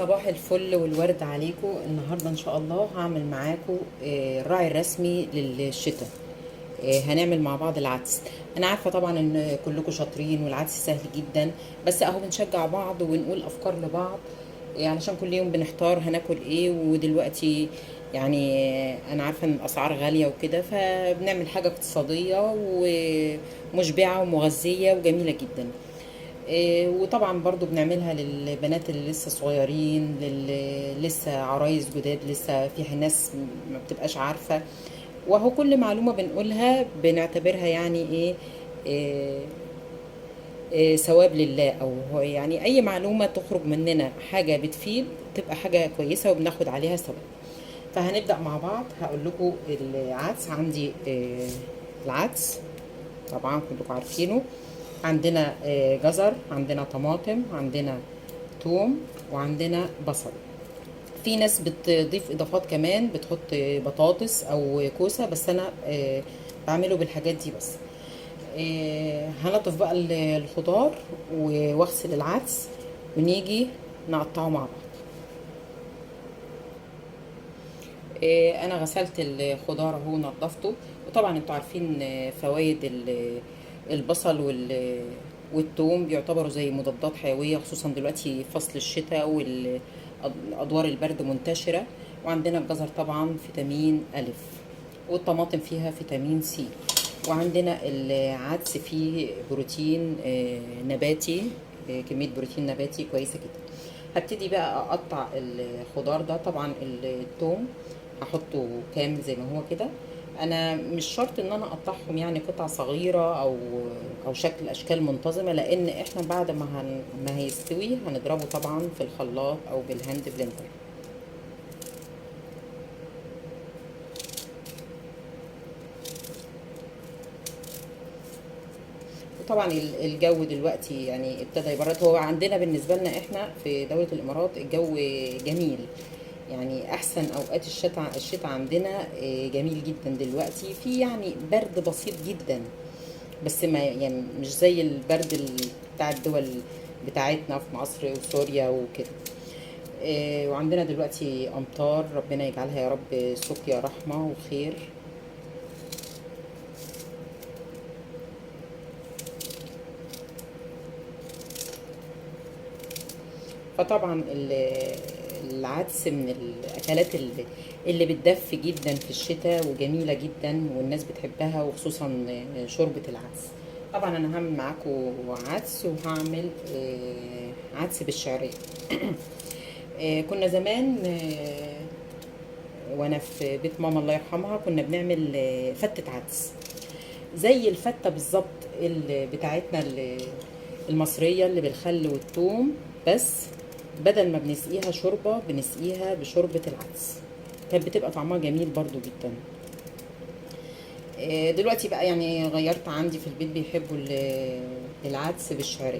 صباح الفل والورد عليكم. النهارده ان شاء الله هعمل معاكم الراعي الرسمي للشتاء. هنعمل مع بعض العدس. انا عارفه طبعا ان كلكم شاطرين والعدس سهل جدا، بس اهو بنشجع بعض ونقول افكار لبعض. علشان كل يوم بنحتار هناكل ايه، ودلوقتي يعني انا عارفه ان الاسعار غاليه وكده، فبنعمل حاجه اقتصاديه ومشبعه ومغذيه وجميله جدا. وطبعا برضو بنعملها للبنات اللي لسه صغيرين، للي لسه عرايس جداد، لسه في ناس ما بتبقاش عارفة. وهو كل معلومة بنقولها بنعتبرها يعني ايه, إيه, إيه ثواب لله، او هو يعني اي معلومة تخرج مننا حاجة بتفيد تبقى حاجة كويسة وبناخد عليها ثواب. فهنبدأ مع بعض. هقول لكم العدس عندي. العدس طبعا كلكم عارفينه. عندنا جزر، عندنا طماطم، عندنا توم، وعندنا بصل. في ناس بتضيف اضافات كمان، بتحط بطاطس او كوسه، بس انا بعمله بالحاجات دي بس. هنضف بقى الخضار واغسل العدس ونيجي نقطعه مع بعض. انا غسلت الخضار اهو نضفته. وطبعا انتوا عارفين فوائد البصل والثوم بيعتبروا زي مضادات حيويه، خصوصا دلوقتي فصل الشتاء والادوار البرد منتشره. وعندنا الجزر طبعا فيتامين الف، والطماطم فيها فيتامين سي، وعندنا العدس فيه بروتين نباتي، كميه بروتين نباتي كويسه جدا. هبتدي بقى اقطع الخضار ده. طبعا الثوم هحطه كامل زي ما هو كده. انا مش شرط ان انا اقطعهم يعني قطع صغيره او شكل اشكال منتظمه، لان احنا بعد ما هيستوي هنضربه طبعا في الخلاط او بالهاند بلندر. وطبعا الجو دلوقتي يعني ابتدى يبرد. هو عندنا بالنسبه لنا احنا في دوله الامارات الجو جميل، يعني احسن اوقات الشتاء عندنا جميل جدا. دلوقتي في يعني برد بسيط جدا، بس ما يعني مش زي البرد بتاع الدول بتاعتنا في مصر وسوريا وكده. وعندنا دلوقتي امطار، ربنا يجعلها يا رب سقيا رحمه وخير. فطبعا العدس من الاكلات اللي بتدفي جدا في الشتاء وجميله جدا والناس بتحبها، وخصوصا شوربه العدس. طبعا انا هعمل معاكم عدس، وهعمل عدس بالشعريه. كنا زمان وانا في بيت ماما الله يرحمها كنا بنعمل فتة عدس زي الفتة بالظبط، بتاعتنا المصرية اللي بالخل والثوم. بس بدل ما بنسقيها شوربة بنسقيها بشوربة العدس، كانت بتبقى طعمها جميل برضو جدا. دلوقتي بقى يعني غيرت، عندي في البيت بيحبوا العدس بالشعرية.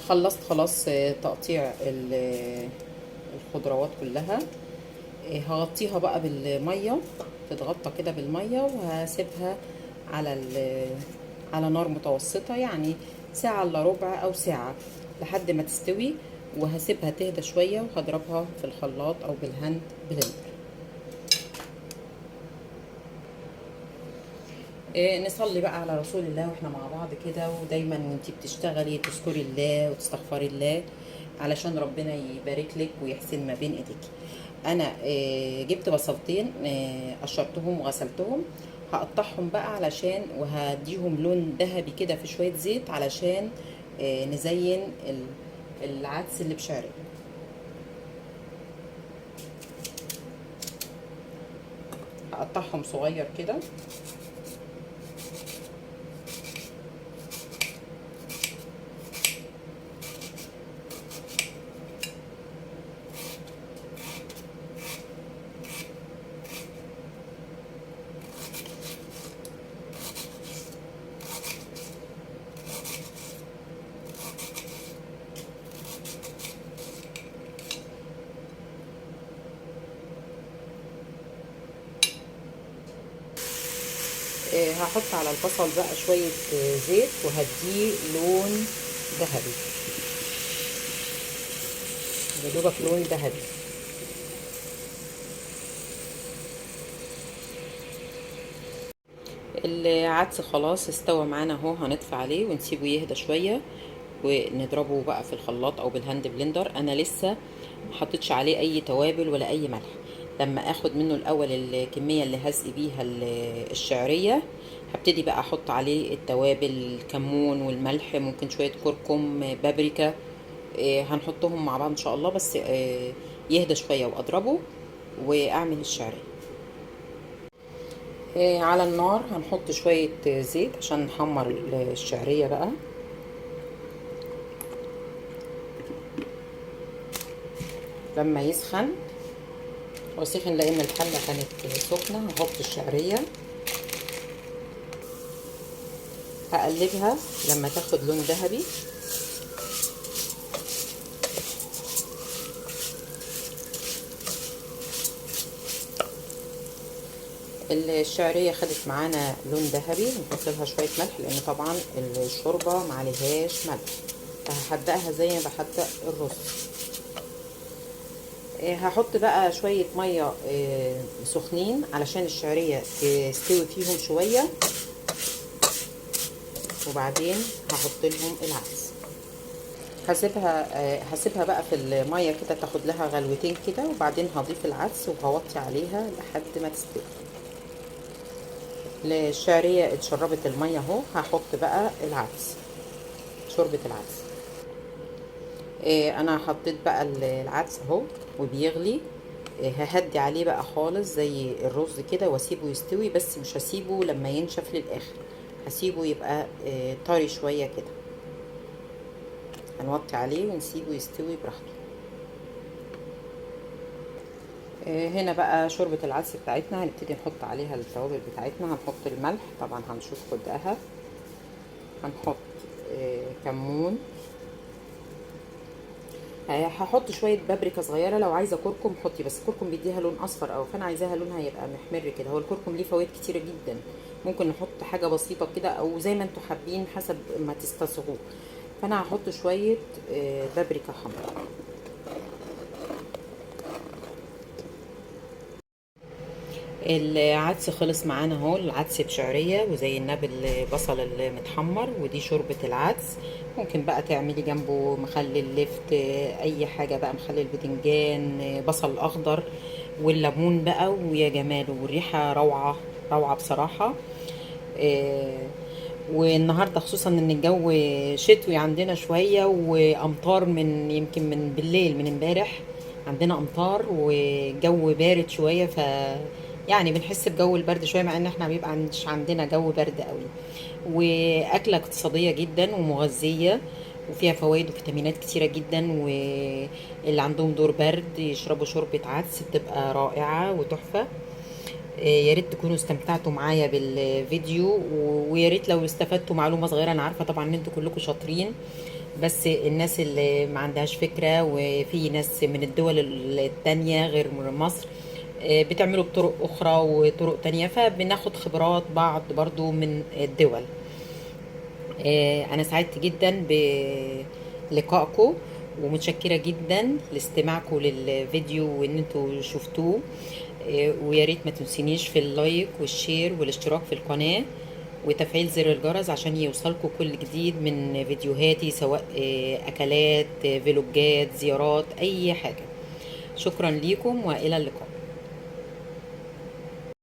خلصت خلاص تقطيع الخضروات كلها. هغطيها بقى بالميه، تتغطى كده بالميه، وهسيبها على على نار متوسطه، يعني ساعه الا ربع او ساعه لحد ما تستوي. وهسيبها تهدى شويه، وهضربها في الخلاط او بالهاند بلندر. نصلي بقى على رسول الله واحنا مع بعض كده، ودايما وانتي بتشتغلي تذكري الله وتستغفري الله علشان ربنا يبارك لك ويحسن ما بين ايديك. انا جبت بصلتين، قشرتهم وغسلتهم. هقطعهم بقى علشان وهديهم لون ذهبي كده في شوية زيت علشان نزين العدس اللي بشعرية. هقطعهم صغير كده. هحط على البصل بقى شوية زيت وهديه لون ذهبي، يدوبك لون ذهبي. العدس خلاص استوى معانا اهو، هنطفي عليه ونسيبه يهدى شويه ونضربه بقى في الخلاط او بالهاند بلندر. انا لسه محطتش عليه اي توابل ولا اي ملح. لما اخد منه الاول الكميه اللي هسقي بيها الشعريه، هبتدي بقى احط عليه التوابل، الكمون والملح، ممكن شويه كركم، بابريكا. هنحطهم مع بعض ان شاء الله، بس يهدى شويه واضربه واعمل الشعريه. على النار هنحط شوية زيت عشان نحمر الشعرية بقى. لما يسخن، هو سخن لان الحلة كانت سخنة، هحط الشعرية هقلبها لما تاخد لون ذهبي. الشعرية خدت معانا لون ذهبي، نحط لها شوية ملح لان طبعا الشوربة معلهاش ملح، فهحدقها زي ما بحدق الرز. هحط بقى شوية مية سخنين علشان الشعرية تستوي فيهم شوية، وبعدين هحط لهم العدس. هسيبها بقى في المية كده تاخد لها غلوتين كده، وبعدين هضيف العدس وهوطي عليها لحد ما تستوي. الشعرية اتشربت المية اهو، هحط بقى العدس، شوربة العدس. انا حطيت بقى العدس اهو وبيغلي. ههدي عليه بقى خالص زي الرز كده واسيبه يستوي، بس مش هسيبه لما ينشف للاخر، هسيبه يبقى طري شوية كده. هنوطي عليه ونسيبه يستوي براحته. هنا بقى شوربة العدس بتاعتنا، هنبتدي نحط عليها التوابل بتاعتنا. هنحط الملح طبعا هنشوف قدها، هنحط كمون، هحط شويه بابريكا صغيره. لو عايزه كركم حطي، بس الكركم بيديها لون اصفر، او فانا عايزاها لونها يبقى محمر كده. هو الكركم ليه فوائد كتيره جدا، ممكن نحط حاجه بسيطه كده او زي ما انتوا حابين حسب ما تستصغوه. فانا هحط شويه بابريكا حمراء. العدس خلص معانا اهو، العدس بشعريه وزي النبي البصل المتحمر، ودي شوربه العدس. ممكن بقى تعملي جنبه مخلل لفت، اي حاجه بقى، مخلل بدنجان، بصل اخضر والليمون بقى، ويا جماله، والريحه روعه روعه بصراحه. والنهارده خصوصا ان الجو شتوي عندنا شويه، وامطار من يمكن من بالليل من امبارح عندنا امطار، وجو بارد شويه، يعني بنحس بجو البرد شويه، مع ان احنا بيبقى مش عندنا جو برد قوي. واكله اقتصاديه جدا ومغذيه وفيها فوائد وفيتامينات كتيره جدا، واللي عندهم دور برد يشربوا شوربه عدس بتبقى رائعه وتحفه. يا ريت تكونوا استمتعتوا معايا بالفيديو، ويا ريت لو استفدتوا معلومه صغيره. انا عارفه طبعا ان انتوا كلكم شاطرين، بس الناس اللي ما عندهاش فكره، وفي ناس من الدول التانية غير مصر بتعملوا بطرق اخرى وطرق تانية، فبناخد خبرات بعض برضو من الدول. انا سعدت جدا بلقائكم، ومتشكره جدا لاستماعكم للفيديو وان انتوا شفتوه. ويا ريت ما تنسينيش في اللايك والشير والاشتراك في القناه وتفعيل زر الجرس عشان يوصلكم كل جديد من فيديوهاتي، سواء اكلات، فلوجات، زيارات، اي حاجه. شكرا ليكم والى اللقاء.